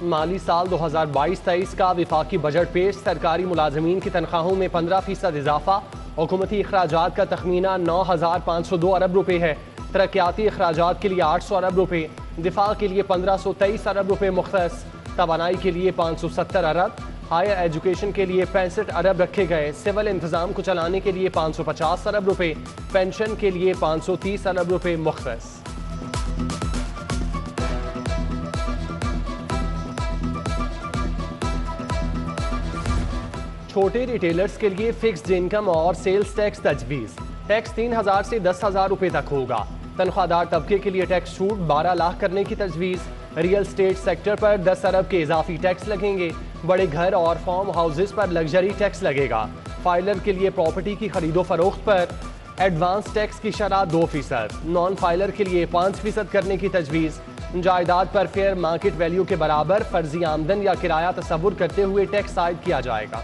माली साल 2022-23 का विफाकी बजट पेश। सरकारी मुलाजमीन की तनख्वाहों में 15% इजाफा। हुकूमती अखराजात का तखमीना 9,502 अरब रुपए है। तरक्याती अखराजात के लिए 800 अरब रुपए, दिफा के लिए 1523 अरब रुपए मुख्तस, तवानाई के लिए 570 अरब, हायर एजुकेशन के लिए 65 अरब रखे गए। सिविल इंतजाम को चलाने के लिए 550 अरब रुपए, पेंशन के लिए 530 अरब रुपए मुख्तस। छोटे रिटेलर्स के लिए फिक्स्ड इनकम और सेल्स टैक्स तजवीज़। टैक्स 3,000 से 10,000 रुपए तक होगा। तनख्वाहदार तबके के लिए टैक्स छूट 12 लाख करने की तजवीज़। रियल स्टेट सेक्टर पर 10 अरब के इजाफी टैक्स लगेंगे। बड़े घर और फार्म हाउसेज पर लग्जरी टैक्स लगेगा। फाइलर के लिए प्रॉपर्टी की खरीदो फरोख्त पर एडवांस टैक्स की शरह 2%, नॉन फाइलर के लिए 5% करने की तजवीज़। जायदाद पर फेयर मार्केट वैल्यू के बराबर फर्जी आमदन या किराया तस्वुर करते हुए टैक्स आयद किया जाएगा।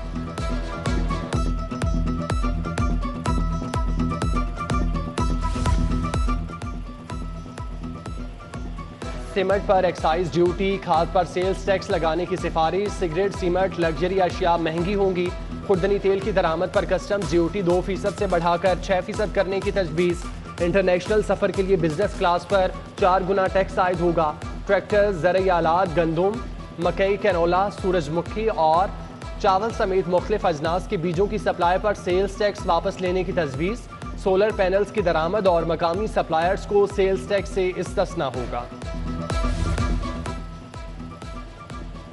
सीमेंट पर एक्साइज ड्यूटी, खाद पर सेल्स टैक्स लगाने की सिफारिश। सिगरेट, सीमेंट, लग्जरी अशिया महंगी होंगी। खुर्दनी तेल की दरामद पर कस्टम्स ड्यूटी 2% से बढ़ाकर 6% करने की तजवीज़। इंटरनेशनल सफ़र के लिए बिजनेस क्लास पर 4 गुना टैक्स आयद होगा। ट्रैक्टर, ज़रूरी आलात, गंदम, मकई, कैनोला, सूरजमुखी और चावल समेत मुख्तलिफ अजनास के बीजों की सप्लाई पर सेल्स टैक्स वापस लेने की तजवीज़। सोलर पैनल्स की दरामद और मकामी सप्लायर्स को सेल्स टैक्स से इस्तिस्ना होगा।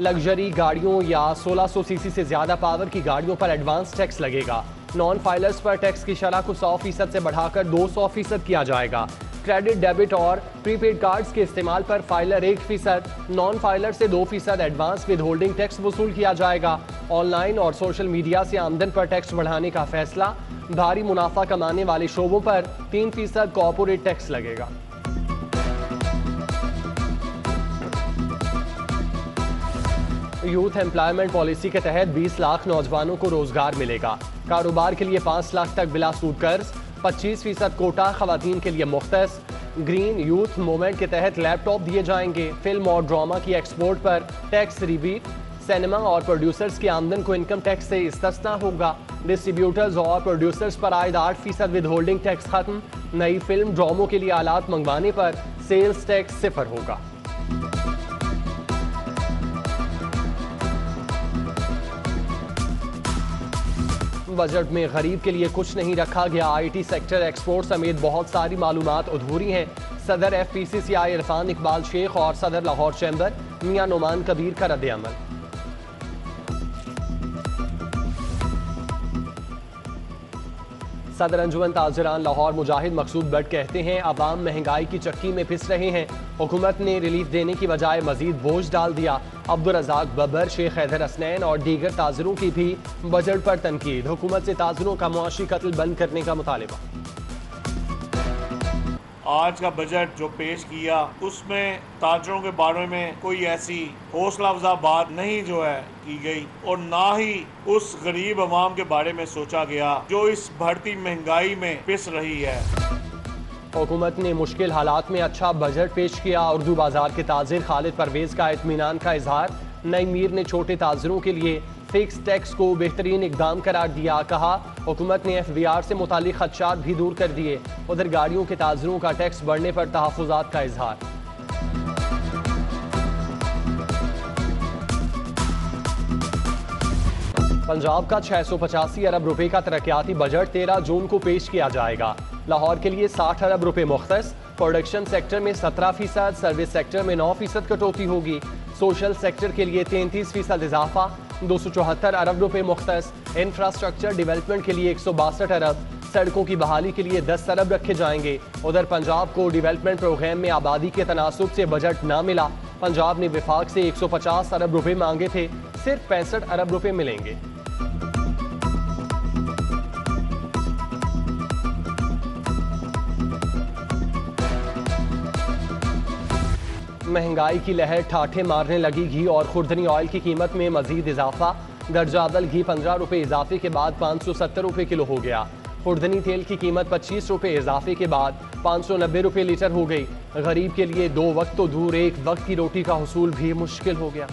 लग्जरी गाड़ियों या 1600 सीसी से ज्यादा पावर की गाड़ियों पर एडवांस टैक्स लगेगा। नॉन फाइलर्स पर टैक्स की शरह को 100% से बढ़ाकर 200% किया जाएगा। क्रेडिट, डेबिट और प्रीपेड कार्ड्स के इस्तेमाल पर फाइलर 1%, नॉन फाइलर से 2% एडवांस विद होल्डिंग टैक्स वसूल किया जाएगा। ऑनलाइन और सोशल मीडिया से आमदन पर टैक्स बढ़ाने का फैसला। भारी मुनाफा कमाने वाले शोबों पर 3% कॉर्पोरेट टैक्स लगेगा। यूथ एम्प्लॉयमेंट पॉलिसी के तहत 20 लाख नौजवानों को रोजगार मिलेगा। कारोबार के लिए 5 लाख तक बिला सूद कर्ज, 25% कोटा खवातीन के लिए मुख्तस। ग्रीन यूथ मूवमेंट के तहत लैपटॉप दिए जाएंगे। फिल्म और ड्रामा की एक्सपोर्ट पर टैक्स रिबीट। सिनेमा और प्रोड्यूसर्स की आमदन को इनकम टैक्स से इस्तिस्ना होगा। डिस्ट्रीब्यूटर्स और प्रोड्यूसर्स पर आयद 8% विद होल्डिंग टैक्स खत्म। नई फिल्म ड्रामों के लिए आलात मंगवाने पर सेल्स टैक्स 0 होगा। बजट में गरीब के लिए कुछ नहीं रखा गया। आईटी सेक्टर, एक्सपोर्ट समेत बहुत सारी मालूमात अधूरी हैं। सदर FPCCI इरफान इकबाल शेख और सदर लाहौर चैम्बर मियां नुमान कबीर का रद्द-ए-अमल। सदर अंजुमन ताजिरान लाहौर मुजाहिद मकसूद बट कहते हैं, अवाम महंगाई की चक्की में पिस रहे हैं। हुकूमत ने रिलीफ देने की बजाय मजीद बोझ डाल दिया। अब्दुल रज़ाक बबर, शेख हैदर हसनैन और दीगर ताजिरों की भी बजट पर तनकीद। हुकूमत से ताजिरों का मुआशी कत्ल बंद करने का मुतालिबा। आज का बजट जो पेश किया उसमें ताजरों के बारे में कोई ऐसी हौसला अफजा बात नहीं जो है की गई, और ना ही उस गरीब अवाम के बारे में सोचा गया जो इस बढ़ती महंगाई में पिस रही है। हुकूमत ने मुश्किल हालात में अच्छा बजट पेश किया। उर्दू बाजार के ताजिर खालिद परवेज का इत्मीनान का इजहार। नई मीर ने छोटे ताजिरों के लिए फिक्स टैक्स को बेहतरीन इकदाम करार दिया। कहा, हुकूमत ने FBR से मुतालिक खदशात भी दूर कर दिए। उधर गाड़ियों के ताजिरों का टैक्स बढ़ने पर तहफ़्फ़ुज़ात का इजहार। पंजाब का 685 अरब रुपए का तरक्याती बजट 13 जून को पेश किया जाएगा। लाहौर के लिए 60 अरब रुपए मुख्तस। प्रोडक्शन सेक्टर में 17%, सर्विस सेक्टर में 9% कटौती होगी। सोशल सेक्टर के लिए 33% इजाफा, 274 अरब रुपए मुख्तस। इंफ्रास्ट्रक्चर डेवलपमेंट के लिए 162 अरब। सड़कों की बहाली के लिए 10 अरब रखे जाएंगे। उधर पंजाब को डेवलपमेंट प्रोग्राम में आबादी के तनासुब से बजट ना मिला। पंजाब ने विफाक से 150 अरब रुपए मांगे थे, सिर्फ 65 अरब रुपए मिलेंगे। महंगाई की लहर ठाठे मारने लगी। घी और खुर्दनी ऑयल की कीमत में मजीद इजाफा। दर्जा अव्वल घी 15 रुपए इजाफे के बाद 570 रुपए किलो हो गया। खुर्दनी तेल की कीमत 25 रुपए इजाफे के बाद 590 रुपए लीटर हो गई। गरीब के लिए 2 वक्त तो दूर, एक वक्त की रोटी का हुसूल भी मुश्किल हो गया।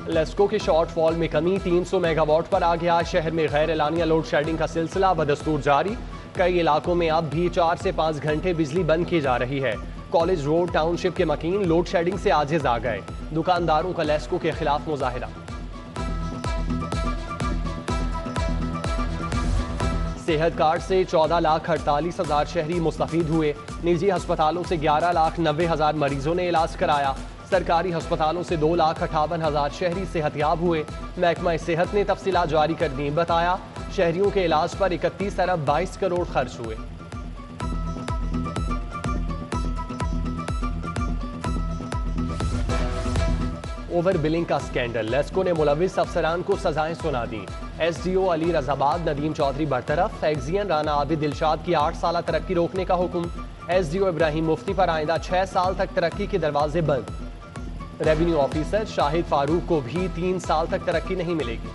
लेस्को के शॉर्टफॉल में कमी, 300 मेगावाट पर आ गया। शहर में गैर एलानिया लोड शेडिंग का सिलसिला बदस्तूर जारी। कई इलाकों में अब भी 4 से 5 घंटे बिजली बंद की जा रही है। कॉलेज रोड टाउनशिप के मकीन लोड शेडिंग से आजिज आ गए। दुकानदारों का लेस्को के खिलाफ मुजाहिरा। सेहत कार्ड से 14,48,000 शहरी मुस्तफीद हुए। निजी अस्पतालों से 11,90,000 मरीजों ने इलाज कराया। सरकारी अस्पतालों से 2,58,000 शहरी सेहतयाब हुए। महकमा सेहत ने तफसीलात जारी कर दी। बताया शहरियों के इलाज पर 31 अरब 22 करोड़ खर्च हुए। ओवर बिलिंग का स्कैंडल, लेस्को ने मुलविस अफसरान को सजाएं सुना दी। SDO अली रजाबाद नदीम चौधरी बरतरफ। एक्जियन राना आबिद दिलशाद की 8 साल तरक्की रोकने का हुक्म। SDO इब्राहिम मुफ्ती पर आइंदा 6 साल तक तरक्की के दरवाजे बंद। रेवेन्यू ऑफिसर शाहिद फारूक को भी 3 साल तक तरक्की नहीं मिलेगी।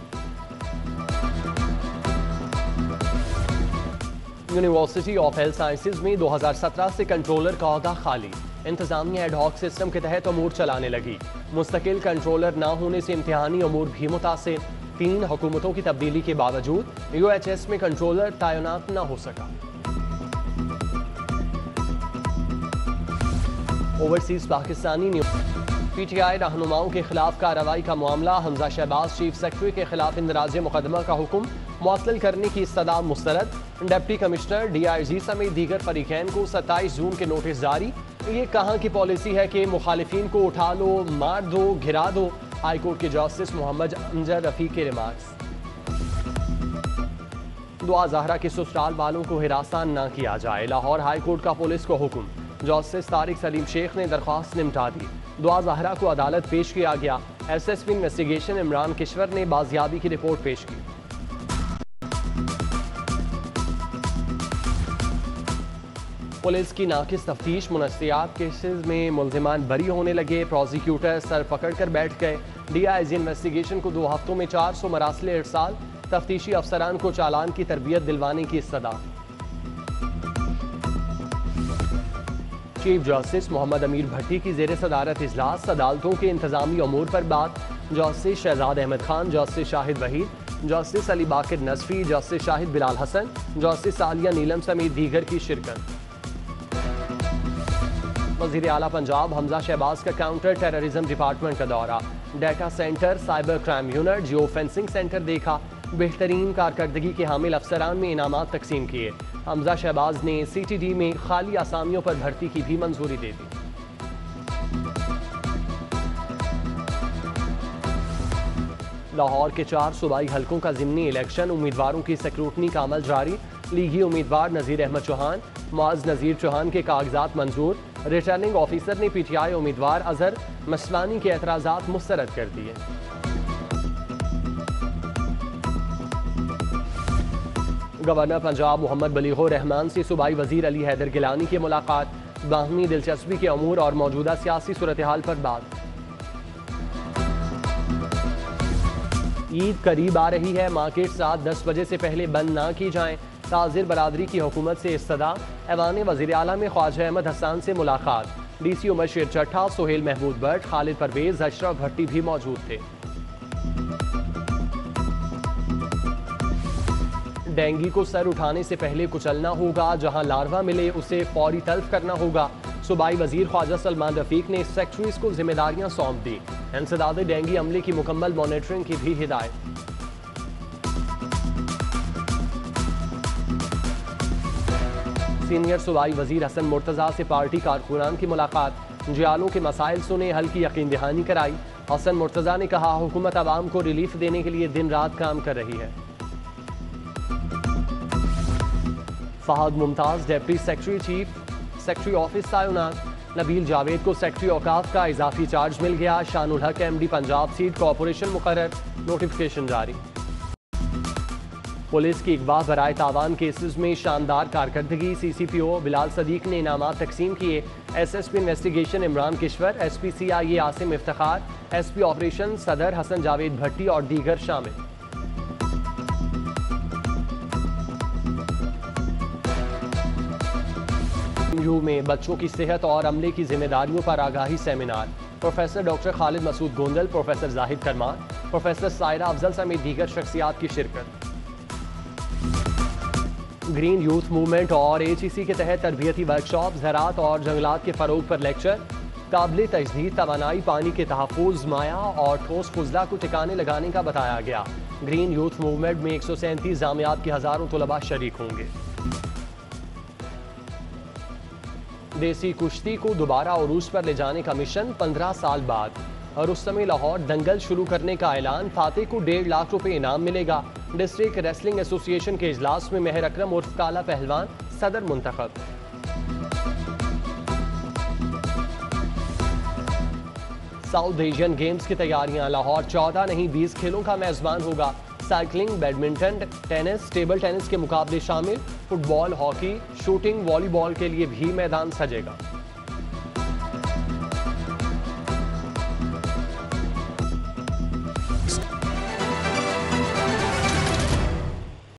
यूनिवर्सिटी ऑफ हेल्थ साइंसेज में 2017 से कंट्रोलर का ओहदा खाली। इंतजामिया एडहॉक सिस्टम के तहत अमूर चलाने लगी। मुस्तकिल कंट्रोलर न होने से इम्तिहानी अमूर भी मुतासिर। 3 हुकूमतों की तब्दीली के बावजूद UHS में कंट्रोलर तैनात न हो सका। ओवरसीज पाकिस्तानी PTI रहनुमाओं के खिलाफ कार्रवाई का मामला। हमजा शहबाज चीफ सेक्रेटरी के खिलाफ इंदराज मुकदमा का हुक्म मौसल करने की इस्तदा मुस्तरद। डिप्टी कमिश्नर DIG समेत दीगर फरीकैन को 27 जून के नोटिस जारी। ये कहाँ की पॉलिसी है कि मुखालिफिन को उठा लो, मार दो, घिरा दो। हाईकोर्ट के जस्टिस मोहम्मद अमजद रफीक के रिमार्क्स। दुआ ज़हरा के ससुराल वालों को हिरासत न किया जाए, लाहौर हाईकोर्ट का पुलिस को हुक्म। जस्टिस तारिक सलीम शेख ने दरख्वास्त निपटा दी। दुआ ज़हरा को अदालत पेश किया गया। SSP इन्वेस्टिगेशन इमरान किश्वर ने बाजियाबी की रिपोर्ट पेश की। पुलिस की नाकिस तफ्तीश, मुनस्सियात केसेस में मुल्जिमान बरी होने लगे। प्रोसिक्यूटर सर पकड़ कर बैठ गए। DIG इन्वेस्टिगेशन को 2 हफ्तों में 400 मरासिल इरसाल। तफ्तीशी अफसरान को चालान की तरबियत दिलवाने की इस्तदा। चीफ जस्टिस मोहम्मद अमीर भट्टी की जेर सदारत इजलास। अदालतों के इंतजामी अमूर पर बात। Justice Shahzad Ahmed Khan, justice Shahid Waheed, justice Ali Baqir Najafi, justice Shahid Bilal Hassan, justice Aalia Neelum समेत दीगर की शिरकत। वज़ीर आला पंजाब हमजा शहबाज का काउंटर टेररिज्म डिपार्टमेंट का दौरा। Data centre, cyber crime unit, geo fencing centre देखा। बेहतरीन कारकर्दगी के हामिल अफसरान में इनामात तकसीम किए। हमजा शहबाज ने CTD में खाली आसामियों पर भर्ती की भी मंजूरी दे दी। लाहौर के 4 सूबाई हलकों का ज़िमनी इलेक्शन। उम्मीदवारों की स्क्रूटनी का अमल जारी। लीगी उम्मीदवार नज़ीर अहमद चौहान, मुआज़ नज़ीर चौहान के कागजात मंजूर। रिटर्निंग ऑफिसर ने PTI उम्मीदवार अजहर मसलानी के एतराज़ात मुस्तरद कर दिए। गवर्नर पंजाब मोहम्मद बलीगुर रहमान से सूबाई वजीर अली हैदर गिलानी की मुलाकात। बाहमी दिलचस्पी के अमूर और मौजूदा सियासी सूरत हाल पर बात। ईद करीब आ रही है, मार्केट रात 10 बजे से पहले बंद ना की जाएं। ताजिर बरादरी की हुकूमत से इस्तदा। ऐवान वज़ीर आला में ख्वाजा अहमद हसन से मुलाकात। DC उमर शेर चट्टा, सोहेल महमूद भट्ट, खालिद परवेज, अशरफ भट्टी भी मौजूद थे। डेंगू को सर उठाने से पहले कुचलना होगा। जहां लार्वा मिले उसे फौरी तल्फ करना होगा। सूबाई वजीर ख्वाजा सलमान रफीक ने सेक्रेटरीज को जिम्मेदारियां सौंप दी। इंसदाद डेंगू अमले की मुकम्मल मॉनिटरिंग की भी हिदायत। सीनियर सूबाई वजीर हसन मुर्तज़ा से पार्टी कारकुनान की मुलाकात। जियालों के मसाइल सुने, हल की यकीन दहानी कराई। हसन मुर्तज़ा ने कहा हुकूमत आवाम को रिलीफ देने के लिए दिन रात काम कर रही है। Fahad Mumtaz deputy secretary chief secretary office तैनात। नबील जावेद को सेक्रेटरी औकाफ का इजाफी चार्ज मिल गया। शानुल हक MD पंजाब सीट कॉरपोरेशन मुकर्रर। नोटिफिकेशन जारी। पुलिस की अगवा बराए तावान केसेस में शानदार कारकर्दगी। CCPO बिलाल सदीक ने इनामात तकसीम किए। SSP investigation Imran Kishwar, SP CIA Asim Iftikhar, SP operation Saddar Hasan Javed भट्टी और दीगर शामिल। में बच्चों की सेहत और अमले की जिम्मेदारियों पर आगाही seminar. Professor doctor Khalid Masood Gondal, professor Zahid Karman, professor Saira Afzal समेत दीगर शख्सियात की शिरकत। ग्रीन यूथ मूवमेंट और HEC के तहत तरबियती वर्कशॉप, ज़राअत और जंगलात के फ़रोग पर लेक्चर। काबिल तजदीद तवानाई, पानी के तहफ़्फ़ुज़, माया और ठोस फुजला को ठिकाने लगाने का बताया गया। ग्रीन यूथ मूवमेंट में 137 जामियात के हज़ारों तलबा शरीक होंगे। देसी कुश्ती को दोबारा उरूज पर ले जाने का मिशन 15 साल बाद। रुस्तमे लाहौर दंगल शुरू करने का ऐलान, फातेह को 1.5 लाख रुपए इनाम मिलेगा। डिस्ट्रिक्ट रेसलिंग एसोसिएशन के इजलास में मेहर अकरम उर्फ काला पहलवान सदर मुंतखब। साउथ एशियन गेम्स की तैयारियां, लाहौर 14 नहीं 20 खेलों का मेजबान होगा। Cycling, badminton, tennis, table tennis के मुकाबले शामिल। फुटबॉल, हॉकी, शूटिंग, वॉलीबॉल के लिए भी मैदान सजेगा।